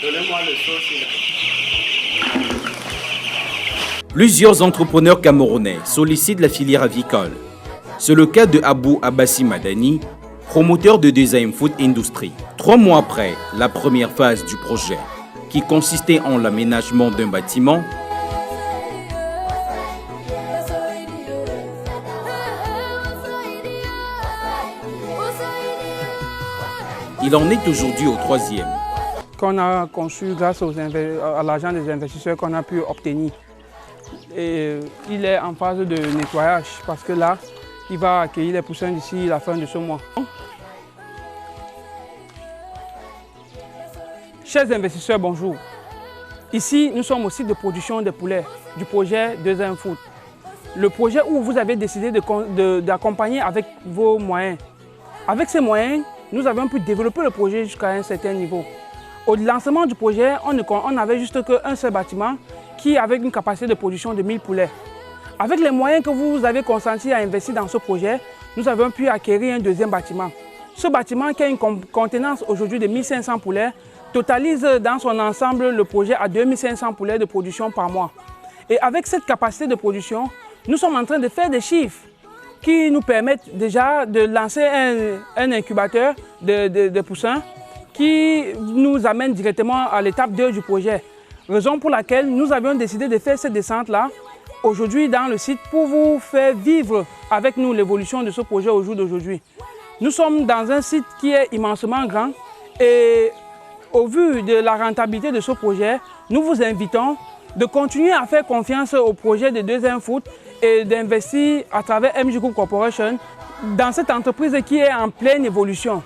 Donnez-moi le sauce là. Plusieurs entrepreneurs camerounais sollicitent la filière avicole. C'est le cas de Abou Abbassi Madani, promoteur de Design Food Industry. 3 mois après la première phase du projet, qui consistait en l'aménagement d'un bâtiment, il en est aujourd'hui au 3e. Qu'on a conçu grâce à l'argent des investisseurs qu'on a pu obtenir. Et il est en phase de nettoyage parce que là, il va accueillir les poussins d'ici la fin de ce mois. Chers investisseurs, bonjour. Ici, nous sommes au site de production des poulets du projet Design Food. Le projet où vous avez décidé d'accompagner avec vos moyens. Avec ces moyens, nous avons pu développer le projet jusqu'à un certain niveau. Au lancement du projet, on n'avait juste qu'un seul bâtiment qui avait une capacité de production de 1000 poulets. Avec les moyens que vous avez consentis à investir dans ce projet, nous avons pu acquérir un deuxième bâtiment. Ce bâtiment qui a une contenance aujourd'hui de 1500 poulets totalise dans son ensemble le projet à 2500 poulets de production par mois. Et avec cette capacité de production, nous sommes en train de faire des chiffres qui nous permettent déjà de lancer un incubateur de poussins qui nous amène directement à l'étape 2 du projet. Raison pour laquelle nous avions décidé de faire cette descente-là aujourd'hui dans le site pour vous faire vivre avec nous l'évolution de ce projet au jour d'aujourd'hui. Nous sommes dans un site qui est immensement grand et au vu de la rentabilité de ce projet, nous vous invitons de continuer à faire confiance au projet de Design Food et d'investir à travers MJ Group Corporation dans cette entreprise qui est en pleine évolution.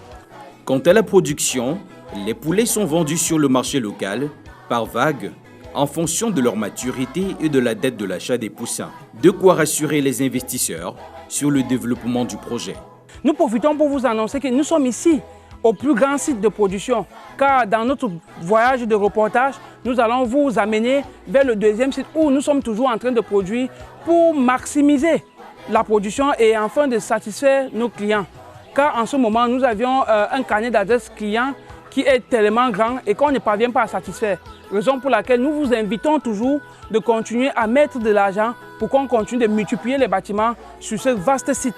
Quant à la production, les poulets sont vendus sur le marché local par vagues en fonction de leur maturité et de la date de l'achat des poussins. De quoi rassurer les investisseurs sur le développement du projet. Nous profitons pour vous annoncer que nous sommes ici au plus grand site de production, car dans notre voyage de reportage, nous allons vous amener vers le deuxième site où nous sommes toujours en train de produire pour maximiser la production et enfin de satisfaire nos clients. Car en ce moment, nous avions un carnet d'adresses clients qui est tellement grand et qu'on ne parvient pas à satisfaire. Raison pour laquelle nous vous invitons toujours de continuer à mettre de l'argent pour qu'on continue de multiplier les bâtiments sur ce vaste site.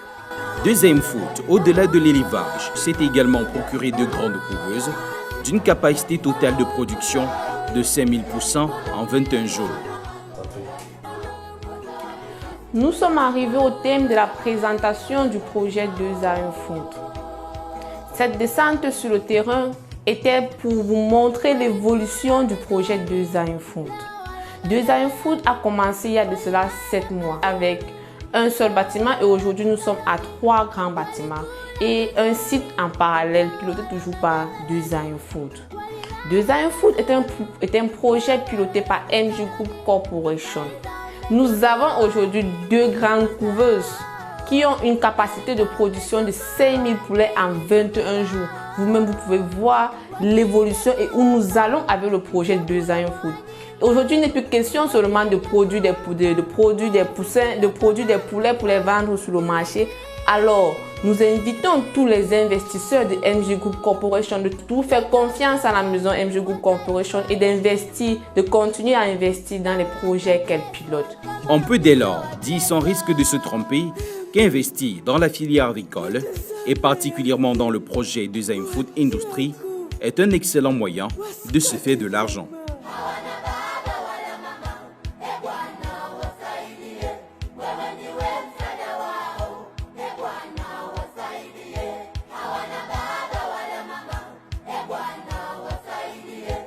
Design Food, au-delà de l'élevage, s'est également procuré de grandes couveuses d'une capacité totale de production de 5000 poussins en 21 jours. Nous sommes arrivés au thème de la présentation du projet Design Food. Cette descente sur le terrain était pour vous montrer l'évolution du projet Design Food. Design Food a commencé il y a de cela 7 mois avec un seul bâtiment et aujourd'hui nous sommes à 3 grands bâtiments et un site en parallèle piloté toujours par Design Food. Design Food est un projet piloté par MJ Group Corporation. Nous avons aujourd'hui 2 grandes couveuses qui ont une capacité de production de 5000 poulets en 21 jours. Vous-même, vous pouvez voir l'évolution et où nous allons avec le projet Design Food. Aujourd'hui, il n'est plus question seulement de produire des poussins, de produire des poulets pour les vendre sur le marché. Alors, nous invitons tous les investisseurs de MJ Group Corporation de tout faire confiance à la maison MJ Group Corporation et d'investir, de continuer à investir dans les projets qu'elle pilote. On peut dès lors dire sans risque de se tromper qu'investir dans la filière agricole et particulièrement dans le projet Design Food Industry est un excellent moyen de se faire de l'argent.